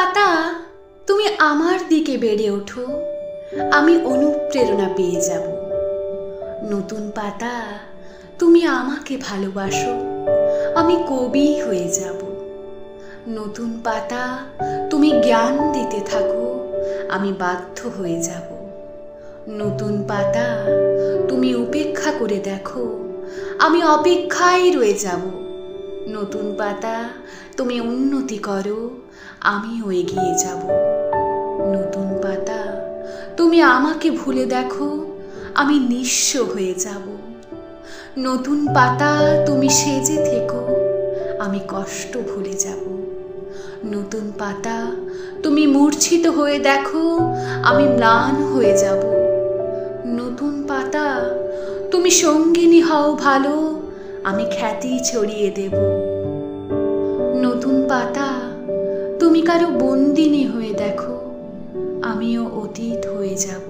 পাতা তুমি আমার দিকে বেড়ে ওঠো, আমি অনুপ্রেরণা পেয়ে যাব। নতুন পাতা তুমি আমাকে ভালোবাসো, আমি কবি হয়ে যাব। নতুন পাতা তুমি জ্ঞান দিতে থাকো, আমি বাধ্য হয়ে যাব। নতুন পাতা তুমি উপেক্ষা করে দেখো, আমি অপেক্ষায় রয়ে যাব। নতুন পাতা তুমি উন্নতি করো, আমিও এগিয়ে যাব। নতুন পাতা তুমি আমাকে ভুলে দেখো, আমি নিঃস্ব হয়ে যাব। নতুন পাতা তুমি সেজে থেকো, আমি কষ্ট ভুলে যাব। নতুন পাতা তুমি মূর্ছিত হয়ে দেখো, আমি ম্লান হয়ে যাব। নতুন পাতা তুমি সঙ্গিনী হও ভালো, আমি খ্যাতি ছড়িয়ে দেব। নতুন পাতা তুমি কারো বন্দিনী হয়ে দেখো, আমিও অতীত হয়ে যাব।